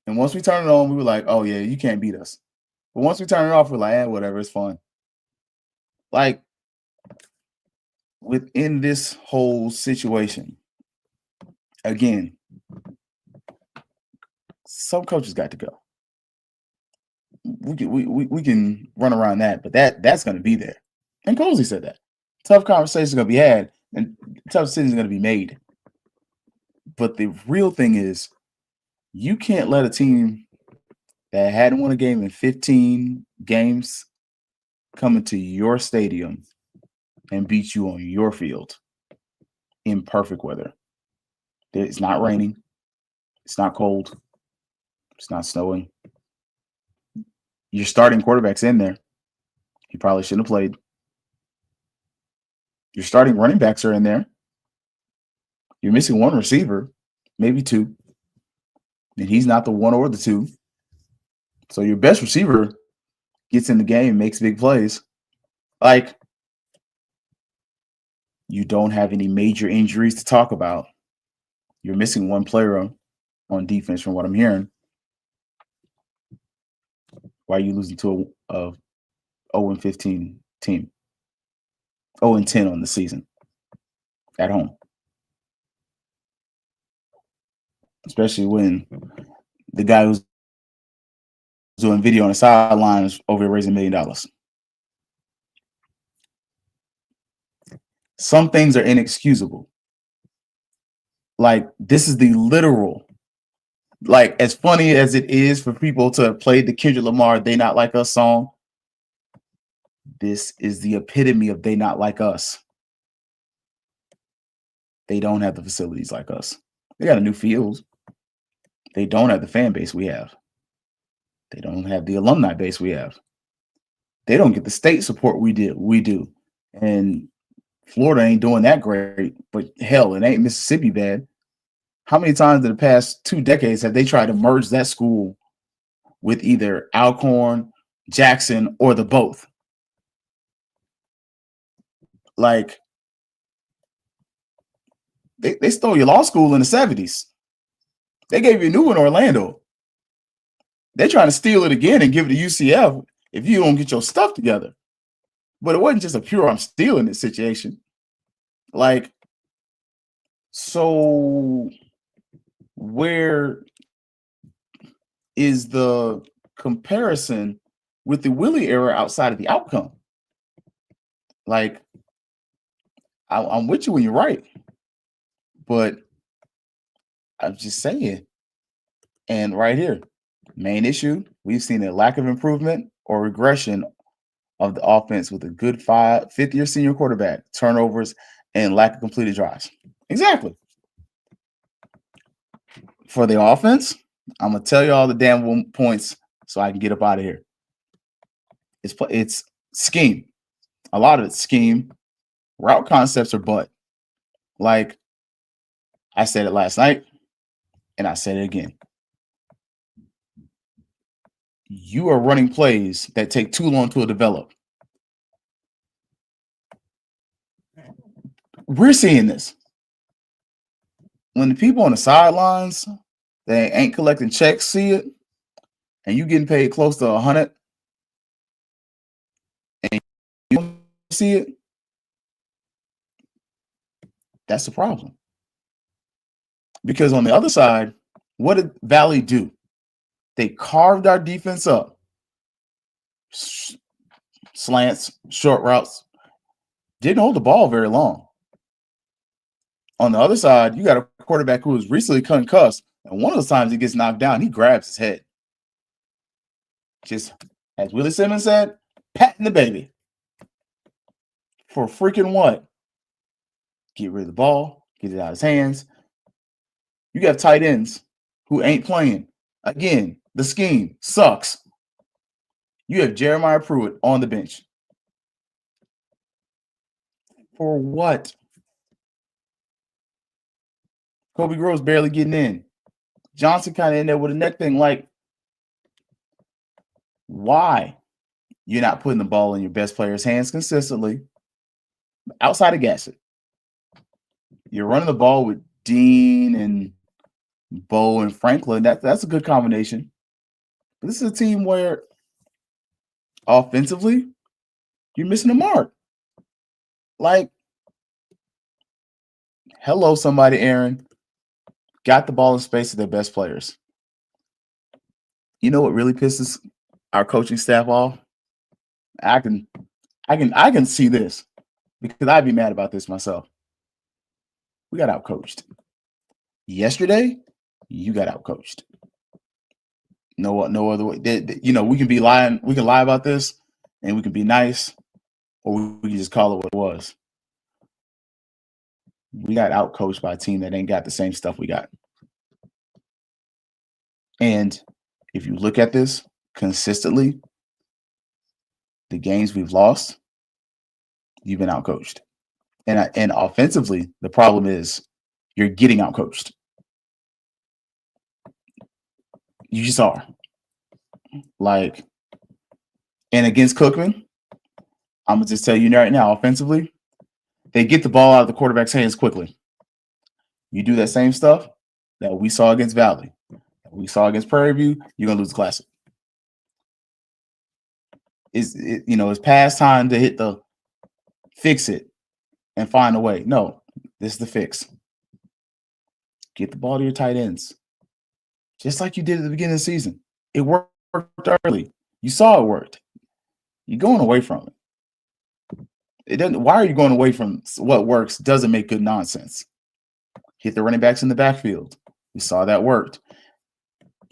and once we turned it on, we were like, "Oh yeah, you can't beat us." But once we turn it off, we're like, whatever, it's fun. Like within this whole situation, again, some coaches got to go. We can run around that, but that's going to be there. And Cozy said that. Tough conversations are going to be had and tough decisions are going to be made. But the real thing is you can't let a team that hadn't won a game in 15 games come into your stadium and beat you on your field in perfect weather. It's not raining. It's not cold. It's not snowing. Your starting quarterback's in there. He probably shouldn't have played. Your starting running backs are in there. You're missing one receiver, maybe two. And he's not the one or the two. So your best receiver gets in the game, makes big plays. Like, you don't have any major injuries to talk about. You're missing one player on defense from what I'm hearing. Why are you losing to a 0-15 team? 0-10 on the season at home. Especially when the guy who's doing video on the sideline is over here raising $1 million. Some things are inexcusable. Like, this is the literal. Like, as funny as it is for people to play the Kendrick Lamar "They Not Like Us" song, this is the epitome of "they not like us." They don't have the facilities like us. They got a new field. They don't have the fan base we have. They don't have the alumni base we have. They don't get the state support we do. And Florida ain't doing that great, but hell, it ain't Mississippi bad. How many times in the past 2 decades have they tried to merge that school with either Alcorn, Jackson, or the both? Like, they stole your law school in the 70s. They gave you a new one in Orlando. They're trying to steal it again and give it to UCF if you don't get your stuff together. But it wasn't just a pure I'm stealing it situation. Like, so where is the comparison with the Willie era outside of the outcome? Like, I'm with you when you're right, but I'm just saying. And right here, main issue, we've seen a lack of improvement or regression of the offense with a good fifth-year senior quarterback, turnovers, and lack of completed drives. Exactly. For the offense, I'm going to tell you all the damn points so I can get up out of here. It's scheme. A lot of it's scheme. Route concepts are butt. Like, I said it last night, and I said it again. You are running plays that take too long to develop. We're seeing this. When the people on the sidelines, they ain't collecting checks, see it, and you getting paid close to 100, and you don't see it, that's the problem. Because on the other side, what did Valley do? They carved our defense up. Slants, short routes. Didn't hold the ball very long. On the other side, you got a quarterback who was recently concussed, and one of those times he gets knocked down, he grabs his head. Just, as Willie Simmons said, patting the baby. For freaking what? Get rid of the ball, get it out of his hands. You got tight ends who ain't playing. Again, the scheme sucks. You have Jeremiah Pruitt on the bench. For what? Kobe Groves barely getting in. Johnson kind of in there with a neck thing. Like, why? You're not putting the ball in your best player's hands consistently. Outside of Gassett. You're running the ball with Dean and Bo and Franklin. That's a good combination. But this is a team where offensively, you're missing the mark. Like, hello, somebody, Aaron. Got the ball in space to their best players. You know what really pisses our coaching staff off? I can see this because I'd be mad about this myself. We got outcoached. Yesterday, you got outcoached. No other way. We can be lying. We can lie about this, and we can be nice, or we can just call it what it was. We got outcoached by a team that ain't got the same stuff we got. And if you look at this consistently, the games we've lost, you've been outcoached. And offensively, the problem is you're getting outcoached. You just are. Like, and against Cookman, I'm going to just tell you right now, offensively, they get the ball out of the quarterback's hands quickly. You do that same stuff that we saw against Valley, that we saw against Prairie View, you're going to lose the Classic. It's past time to hit the fix it and find a way. No, this is the fix. Get the ball to your tight ends. Just like you did at the beginning of the season. It worked early. You saw it worked. You're going away from it. It doesn't. Why are you going away from what works? Doesn't make good nonsense. Hit the running backs in the backfield. We saw that worked.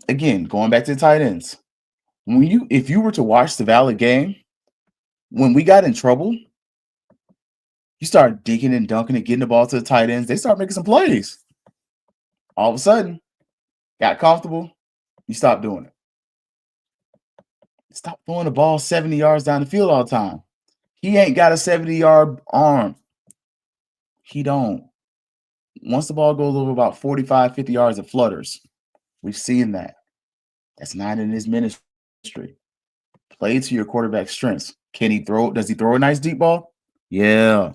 Again, going back to the tight ends. If you were to watch the Valley game, when we got in trouble, you started dinking and dunking and getting the ball to the tight ends. They start making some plays. All of a sudden, got comfortable. You stopped doing it. Stop throwing the ball 70 yards down the field all the time. He ain't got a 70-yard arm. He don't. Once the ball goes over about 45, 50 yards, it flutters. We've seen that. That's not in his ministry. Play to your quarterback's strengths. Can he throw? Does he throw a nice deep ball? Yeah.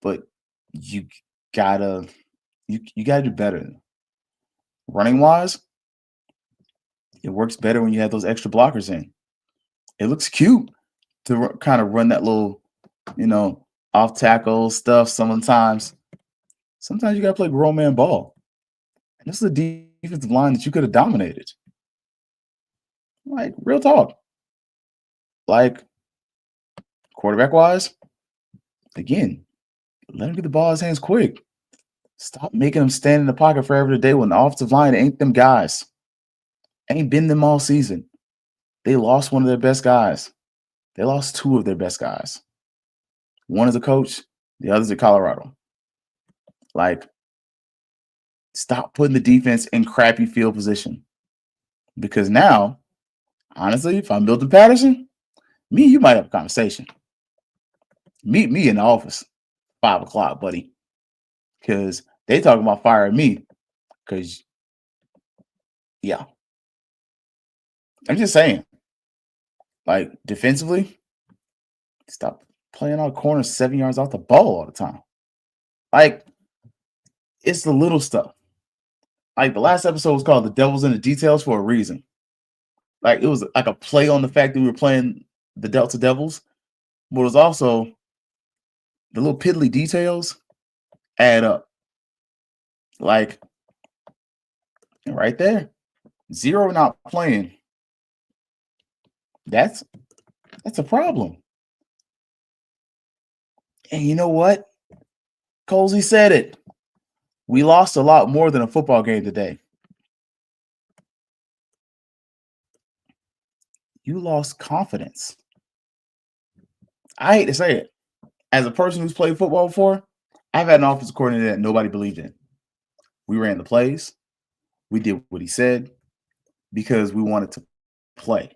But you gotta do better. Running wise, it works better when you have those extra blockers in. It looks cute to kind of run that little, off tackle stuff sometimes. Sometimes you got to play grown man ball. And this is a defensive line that you could have dominated. Like, real talk. Like, quarterback wise, again, let him get the ball in his hands quick. Stop making him stand in the pocket forever today when the offensive line ain't them guys. Ain't been them all season. They lost one of their best guys. They lost two of their best guys. One is a coach, the other's at Colorado. Like, stop putting the defense in crappy field position. Because now, honestly, if I'm Milton Patterson, me and you might have a conversation. Meet me in the office, 5 o'clock, buddy. Because they talking about firing me. Because, yeah. I'm just saying. Like, defensively, stop playing out corners 7 yards off the ball all the time. Like, it's the little stuff. Like, the last episode was called The Devil's in the Details for a reason. Like, it was like a play on the fact that we were playing the Delta Devils, but it was also the little piddly details add up. Like, right there, 0 not playing. That's a problem. And you know what? Colsey said it. We lost a lot more than a football game today. You lost confidence. I hate to say it. As a person who's played football before, I've had an offensive coordinator that nobody believed in. We ran the plays. We did what he said because we wanted to play.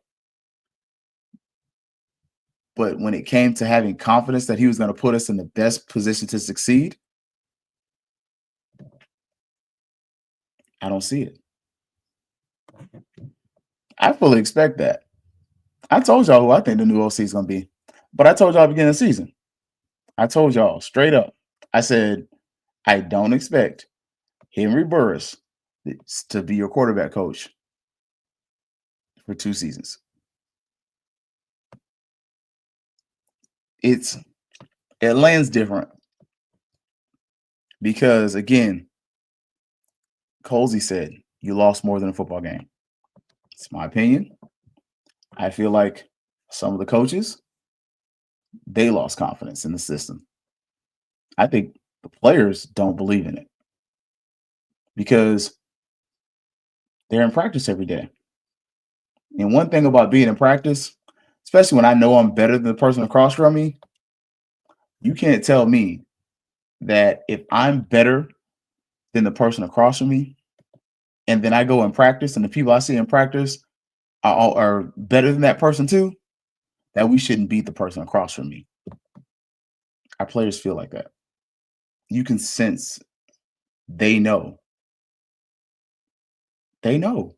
But when it came to having confidence that he was going to put us in the best position to succeed, I don't see it. I fully expect that. I told y'all who I think the new OC is going to be. But I told y'all at the beginning of the season. I told y'all straight up. I said, I don't expect Henry Burris to be your quarterback coach for 2 seasons. It lands different because, again, Colsey said you lost more than a football game. It's my opinion. I feel like some of the coaches, they lost confidence in the system. I think the players don't believe in it because they're in practice every day. And one thing about being in practice, especially when I know I'm better than the person across from me, you can't tell me that if I'm better than the person across from me, and then I go in practice and the people I see in practice are better than that person too, that we shouldn't beat the person across from me. Our players feel like that. You can sense they know. They know.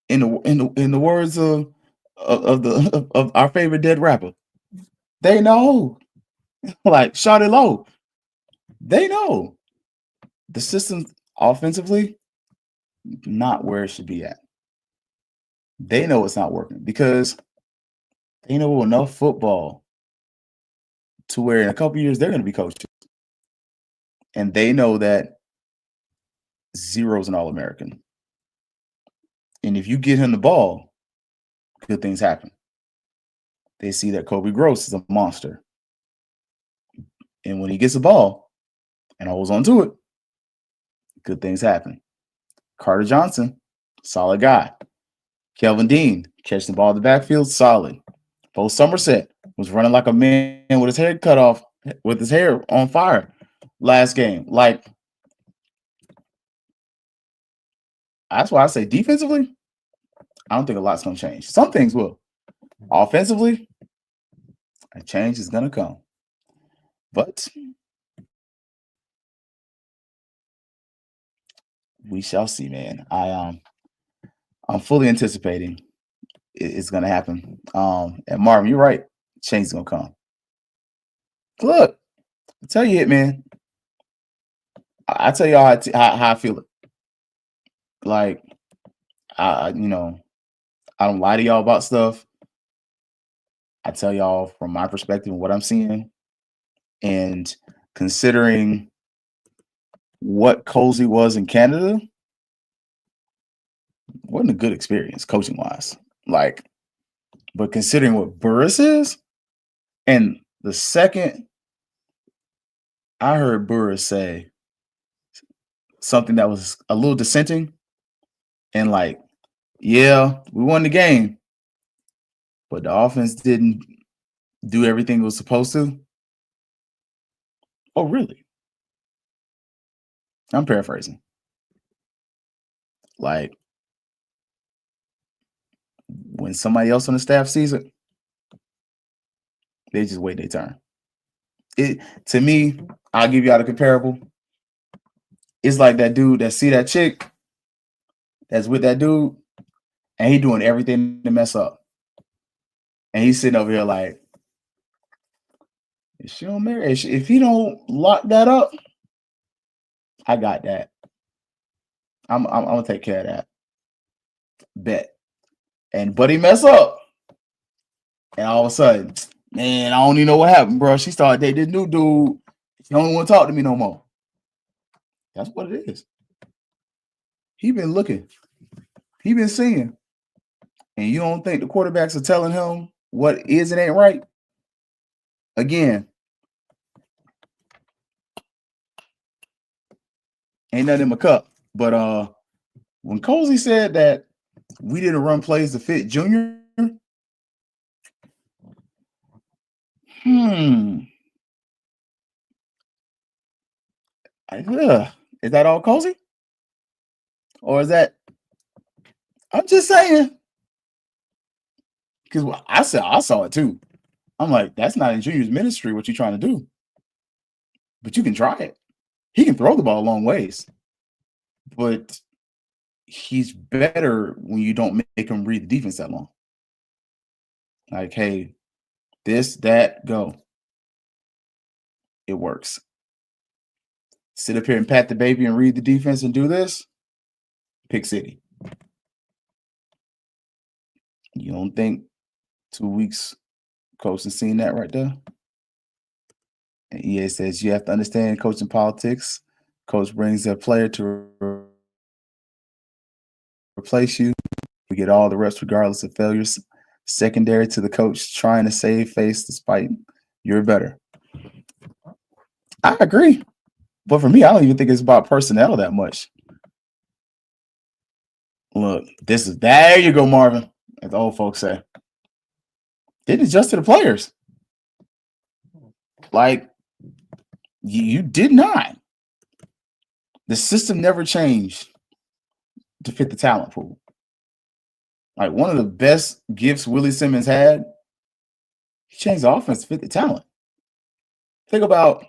In the words of our favorite dead rapper, they know. Like Shawty Low, they know. The system offensively, not where it should be at. They know it's not working because they know enough football to where in a couple years they're going to be coaches. And they know that Zero's an All-American. And if you get him the ball, good things happen. They see that Kobe Gross is a monster. And when he gets the ball and holds on to it, good things happen. Carter Johnson, solid guy. Kelvin Dean, catch the ball in the backfield, solid. Bo Somerset was running like a man with his head cut off, with his hair on fire last game. Like, that's why I say defensively, I don't think a lot's going to change. Some things will. Offensively, a change is going to come. But we shall see, man. I'm fully anticipating it's going to happen. And Marvin, you're right. Change is going to come. Look, I tell you it, man. I tell y'all how I feel it. Like, I don't lie to y'all about stuff. I tell y'all from my perspective and what I'm seeing, and considering what Cozy was in Canada, wasn't a good experience coaching wise. Like, but considering what Burris is, and the second I heard Burris say something that was a little dissenting, and like, yeah, we won the game, but the offense didn't do everything it was supposed to. Oh, really? I'm paraphrasing. Like, when somebody else on the staff sees it, they just wait their turn. To me, I'll give you out a comparable. It's like that dude that see that chick that's with that dude, and he doing everything to mess up. And he's sitting over here like, if she don't marry, if he don't lock that up, I got that. I'm gonna take care of that. Bet. And buddy mess up. And all of a sudden, man, I don't even know what happened, bro. She started dating this new dude. She don't want to talk to me no more. That's what it is. He been looking. He been seeing. And you don't think the quarterbacks are telling him what is and ain't right? Again, ain't nothing in my cup. But when Cozy said that we didn't run plays to fit Junior, is that all Cozy? Or is that, I'm just saying. Because I saw it too. I'm like, that's not in Junior's ministry, what you trying to do. But you can try it. He can throw the ball a long ways. But he's better when you don't make him read the defense that long. Like, hey, this, that, go. It works. Sit up here and pat the baby and read the defense and do this. Pick City. You don't think 2 weeks coach has seen that right there? And EA says you have to understand coaching politics. Coach brings a player to replace you. We get all the reps regardless of failures. Secondary to the coach trying to save face despite you're better. I agree. But for me, I don't even think it's about personnel that much. Look, there you go, Marvin, as the old folks say. Didn't adjust to the players. Like, you did not. The system never changed to fit the talent pool. Like, one of the best gifts Willie Simmons had, he changed the offense to fit the talent. Think about,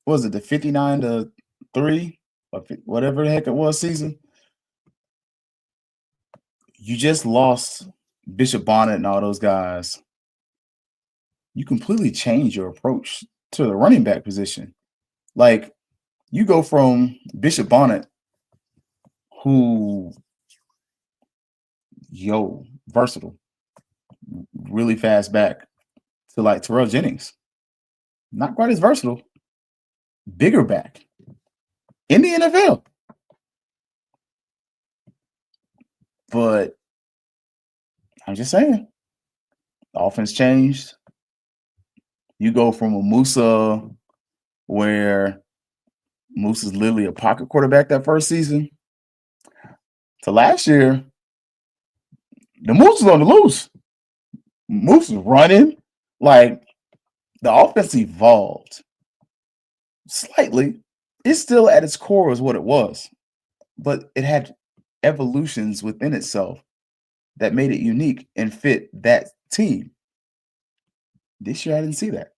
what was it, the 59-3 or whatever the heck it was season? You just lost Bishop Bonnet and all those guys. You completely change your approach to the running back position. Like, you go from Bishop Bonnet, who, versatile, really fast back, to like Terrell Jennings. Not quite as versatile, bigger back in the NFL. But I'm just saying, the offense changed. You go from a Musa where Musa's literally a pocket quarterback that first season to last year, the Moose was on the loose. Moose was running. Like, the offense evolved slightly. It's still at its core is what it was, but it had evolutions within itself that made it unique and fit that team. This year, I didn't see that.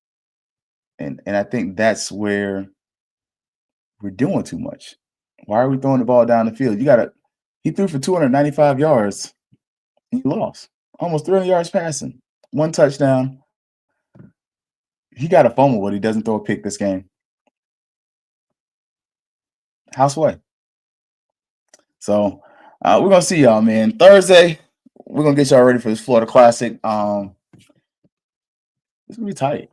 And I think that's where we're doing too much. Why are we throwing the ball down the field? He threw for 295 yards. He lost. Almost 300 yards passing. 1 touchdown. He got a fumble, but he doesn't throw a pick this game. Houseway. So we're gonna see y'all, man. Thursday, we're gonna get y'all ready for this Florida Classic. It's gonna be tight.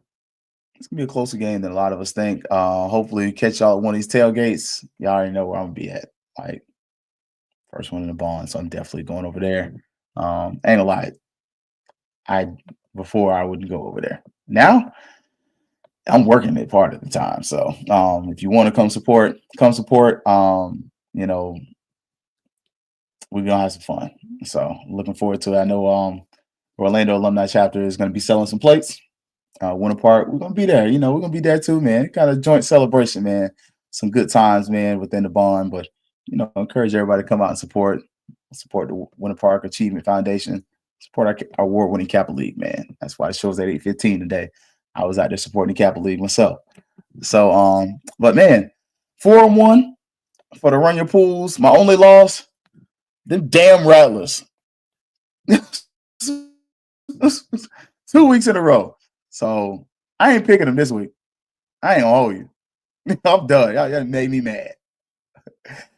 It's gonna be a closer game than a lot of us think. Hopefully, catch y'all at one of these tailgates. Y'all already know where I'm gonna be at. Like first one in the bond, so I'm definitely going over there. Ain't gonna lie. Before I wouldn't go over there. Now I'm working it part of the time. So if you want to come support. You know, we're gonna have some fun. So looking forward to it. I know Orlando Alumni Chapter is gonna be selling some plates. Winter Park, we're gonna be there. You know, we're gonna be there too, man. Kind of joint celebration, man. Some good times, man, within the bond. But you know, encourage everybody to come out and support the Winter Park Achievement Foundation. Support our award-winning Kappa League, man. That's why the show's at 8:15 today. I was out there supporting the Kappa League myself. So, but man, 4-1 for the Run Your Pools. My only loss, them damn Rattlers. 2 weeks in a row. So I ain't picking them this week. I ain't gonna hold you. I'm done. Y'all made me mad.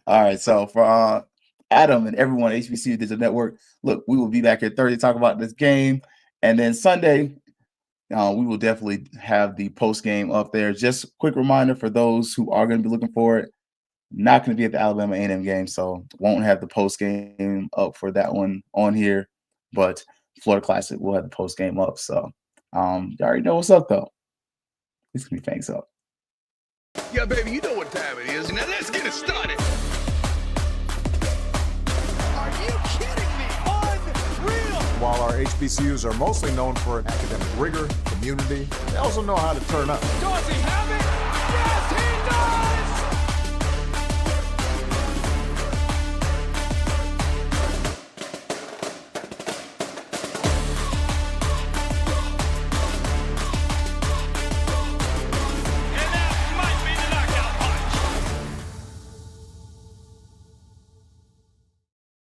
All right. So for Adam and everyone at HBCU Digital Network, look, we will be back here Thursday talking about this game. And then Sunday, we will definitely have the post game up there. Just a quick reminder for those who are going to be looking for it, not going to be at the Alabama A&M game, so won't have the post game up for that one on here. But Florida Classic will have the post game up. So you already know what's up, though. It's going to be Fangs up. Yeah, baby, you know what time it is. Now let's get it started. Are you kidding me? Unreal! While our HBCUs are mostly known for academic rigor, community, they also know how to turn up. Dorsey, have it!